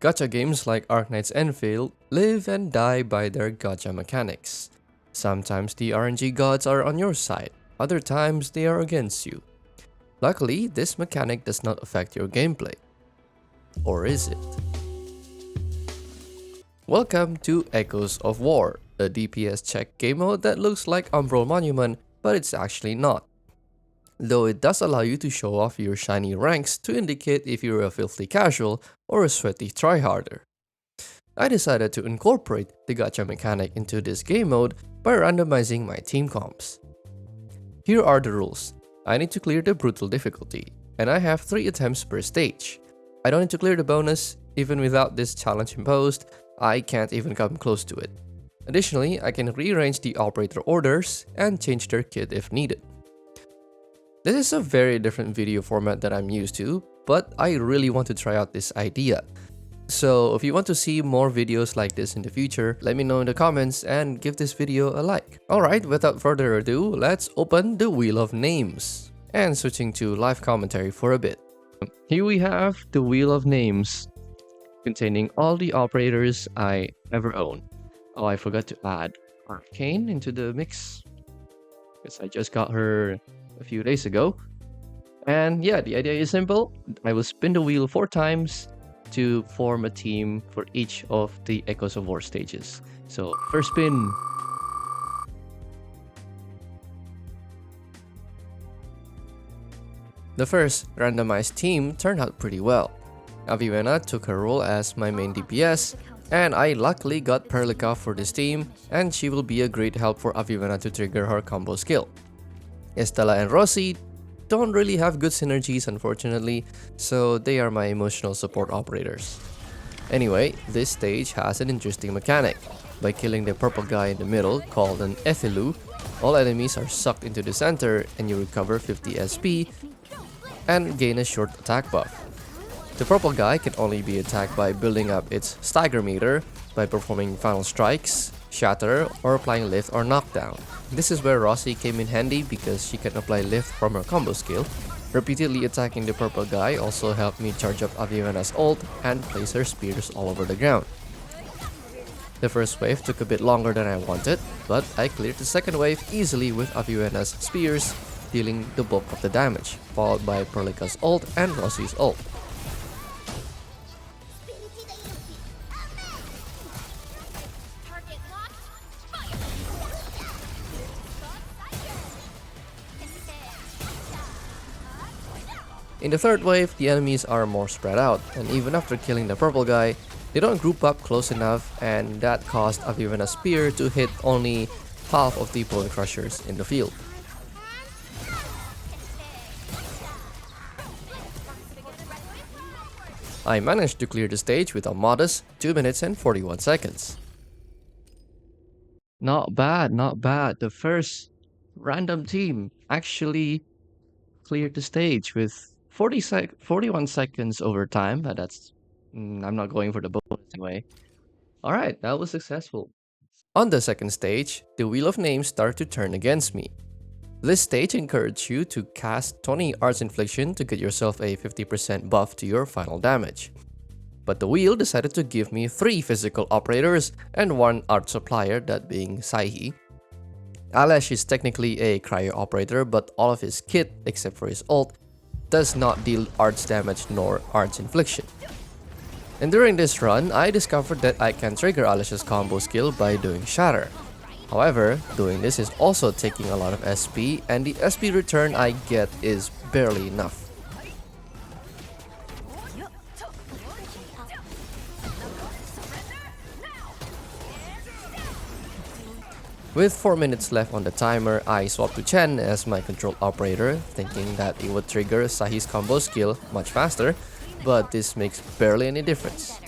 Gacha games like Arknights Endfield live and die by their gacha mechanics. Sometimes the RNG gods are on your side, other times they are against you. Luckily, this mechanic does not affect your gameplay. Or is it? Welcome to Echoes of War, a DPS check game mode that looks like Umbral Monument, but it's actually not. Though it does allow you to show off your shiny ranks to indicate if you're a filthy casual or a sweaty tryharder. I decided to incorporate the gacha mechanic into this game mode by randomizing my team comps. Here are the rules. I need to clear the brutal difficulty, and I have 3 attempts per stage. I don't need to clear the bonus. Even without this challenge imposed, I can't even come close to it. Additionally, I can rearrange the operator orders and change their kit if needed. This is a very different video format that I'm used to, but I really want to try out this idea. So if you want to see more videos like this in the future, let me know in the comments and give this video a like. Alright, without further ado, let's open the Wheel of Names. And switching to live commentary for a bit. Here we have the Wheel of Names, containing all the operators I ever own. Oh, I forgot to add Arcane into the mix, because I just got her a few days ago. And yeah, the idea is simple. I will spin the wheel 4 times to form a team for each of the Echoes of War stages. So first spin. The first randomized team turned out pretty well. Avivenna took her role as my main DPS, and I luckily got Perlica for this team, and she will be a great help for Avivenna to trigger her combo skill. Estella and Rossi don't really have good synergies, unfortunately, so they are my emotional support operators. Anyway, this stage has an interesting mechanic. By killing the purple guy in the middle, called an Ethilu, all enemies are sucked into the center and you recover 50 SP and gain a short attack buff. The purple guy can only be attacked by building up its stagger meter, by performing final strikes, shatter, or applying lift or knockdown. This is where Rossi came in handy because she can apply lift from her combo skill. Repeatedly attacking the purple guy also helped me charge up Avivenna's ult and place her spears all over the ground. The first wave took a bit longer than I wanted, but I cleared the second wave easily with Avivenna's spears, dealing the bulk of the damage, followed by Perlica's ult and Rossi's ult. In the third wave, the enemies are more spread out, and even after killing the purple guy, they don't group up close enough, and that caused Avivenna's spear to hit only half of the bone crushers in the field. I managed to clear the stage with a modest 2 minutes and 41 seconds. Not bad, not bad. The first random team actually cleared the stage with 41 seconds over time, but that's... I'm not going for the bonus anyway. Alright, that was successful. On the second stage, the Wheel of Names started to turn against me. This stage encouraged you to cast 20 Arts Infliction to get yourself a 50% buff to your final damage. But the wheel decided to give me 3 physical operators and 1 art supplier, that being Saihi. Alash is technically a cryo operator, but all of his kit, except for his ult, does not deal arts damage nor arts infliction. And during this run, I discovered that I can trigger Alash's combo skill by doing shatter. However, doing this is also taking a lot of SP, and the SP return I get is barely enough. With 4 minutes left on the timer, I swapped to Chen as my control operator, thinking that it would trigger Sahi's combo skill much faster, but this makes barely any difference.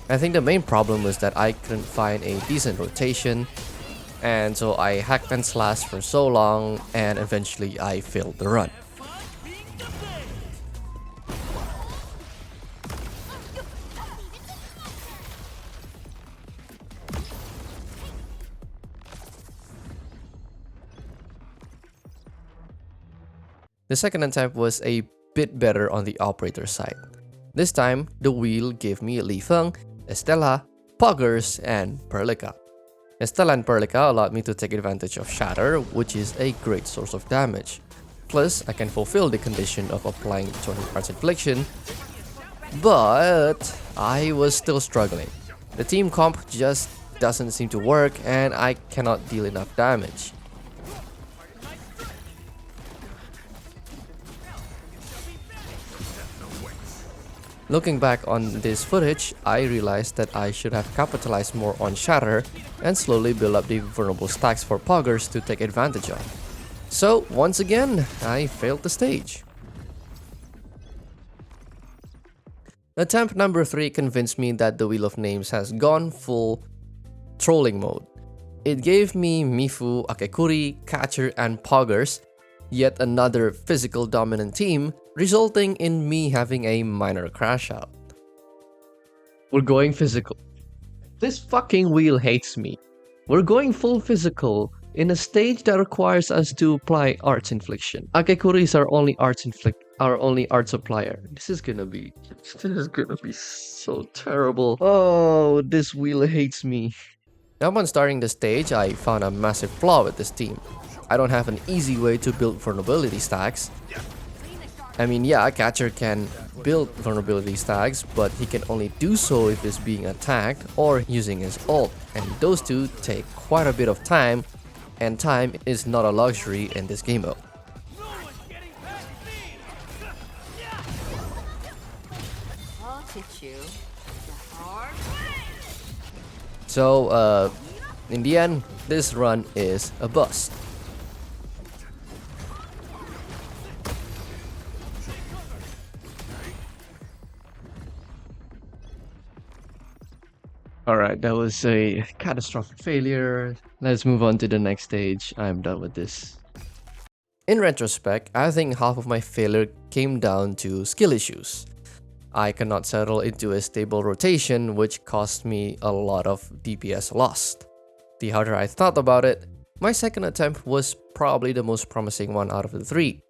I think the main problem was that I couldn't find a decent rotation, and so I hacked and slashed for so long, and eventually I failed the run. The second attempt was a bit better on the operator side. This time, the wheel gave me Li Feng, Estella, Poggers, and Perlica. Estella and Perlica allowed me to take advantage of Shatter, which is a great source of damage. Plus, I can fulfill the condition of applying 20 Arts Infliction, but I was still struggling. The team comp just doesn't seem to work and I cannot deal enough damage. Looking back on this footage, I realized that I should have capitalized more on Shatter and slowly build up the vulnerable stacks for Poggers to take advantage of. So, once again, I failed the stage. Attempt number 3 convinced me that the Wheel of Names has gone full trolling mode. It gave me Mifu, Akekuri, Catcher, and Poggers, yet another physical dominant team, resulting in me having a minor crash out. We're going physical. This fucking wheel hates me. We're going full physical in a stage that requires us to apply Arts Infliction. Akekuri is our only art supplier. This is gonna be so terrible. Oh, this wheel hates me. Upon starting the stage, I found a massive flaw with this team. I don't have an easy way to build vulnerability stacks. I mean, yeah, Catcher can build vulnerability stacks, but he can only do so if he's being attacked or using his ult, and those two take quite a bit of time, and time is not a luxury in this game mode. So, in the end, this run is a bust. Alright, that was a catastrophic failure. Let's move on to the next stage. I'm done with this. In retrospect, I think half of my failure came down to skill issues. I cannot settle into a stable rotation, which cost me a lot of DPS lost. The harder I thought about it, my second attempt was probably the most promising one out of the 3.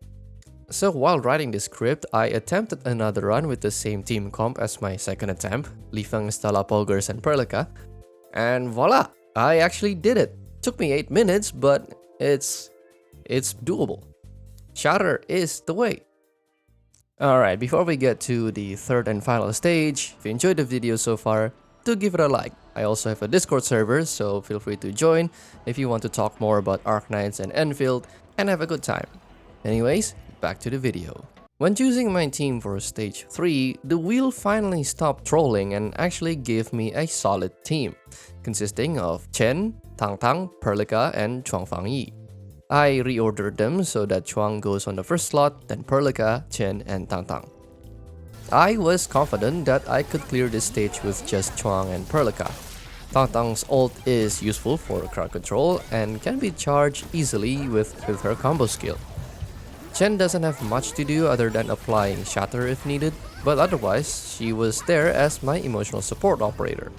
So while writing this script, I attempted another run with the same team comp as my second attempt, Li Feng, Stella, Poggers, and Perlica, and voila! I actually did it. Took me 8 minutes, but it's doable. Shatter is the way. Alright, before we get to the third and final stage, if you enjoyed the video so far, do give it a like. I also have a Discord server, so feel free to join if you want to talk more about Arknights and Endfield and have a good time. Anyways, back to the video. When choosing my team for stage 3, the wheel finally stopped trolling and actually gave me a solid team, consisting of Chen, Tang Tang, Perlica, and Chuang Fangyi. I reordered them so that Chuang goes on the first slot, then Perlica, Chen, and Tang Tang. I was confident that I could clear this stage with just Chuang and Perlica. Tang Tang's ult is useful for crowd control and can be charged easily with her combo skill. Chen doesn't have much to do other than applying Shatter if needed, but otherwise, she was there as my emotional support operator.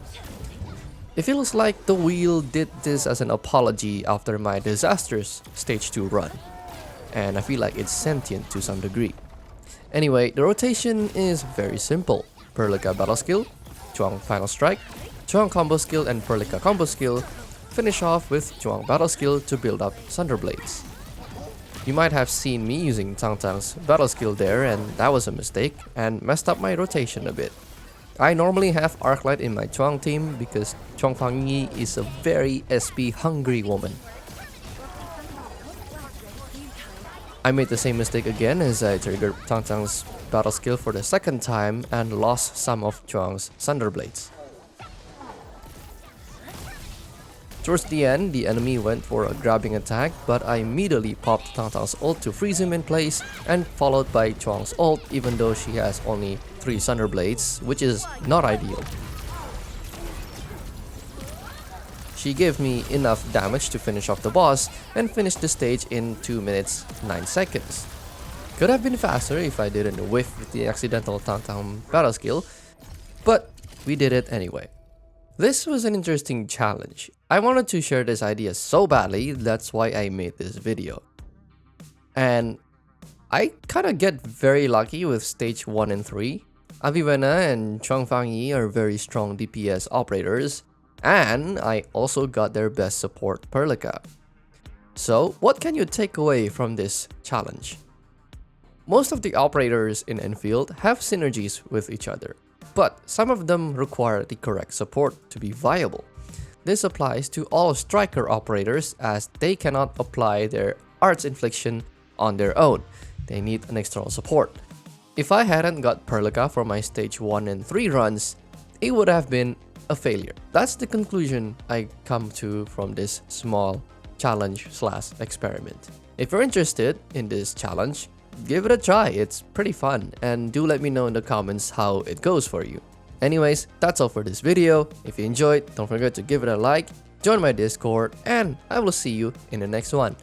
It feels like the wheel did this as an apology after my disastrous stage 2 run, and I feel like it's sentient to some degree. Anyway, the rotation is very simple. Perlica battle skill, Chuang final strike, Chuang combo skill and Perlica combo skill, finish off with Chuang battle skill to build up Thunderblades. You might have seen me using Tang Tang's battle skill there, and that was a mistake and messed up my rotation a bit. I normally have Arknight in my Chuang team because Chuang Fangyi is a very SP hungry woman. I made the same mistake again as I triggered Tang Tang's battle skill for the second time and lost some of Chuang's Thunderblades. Towards the end, the enemy went for a grabbing attack, but I immediately popped Tang Tang's ult to freeze him in place and followed by Chuang's ult even though she has only 3 Thunderblades, which is not ideal. She gave me enough damage to finish off the boss and finish the stage in 2 minutes 9 seconds. Could have been faster if I didn't whiff with the accidental Tang Tang battle skill, but we did it anyway. This was an interesting challenge. I wanted to share this idea so badly, that's why I made this video. And I kinda get very lucky with stage 1 and 3. Avivena and Chongfangyi are very strong DPS operators, and I also got their best support Perlica. So, what can you take away from this challenge? Most of the operators in Enfield have synergies with each other, but some of them require the correct support to be viable. This applies to all striker operators as they cannot apply their arts infliction on their own. They need an external support. If I hadn't got Perlica for my stage 1 and 3 runs, it would have been a failure. That's the conclusion I come to from this small challenge/experiment. If you're interested in this challenge, give it a try. It's pretty fun, and do let me know in the comments how it goes for you. Anyways, that's all for this video. If you enjoyed, don't forget to give it a like, join my Discord, and I will see you in the next one.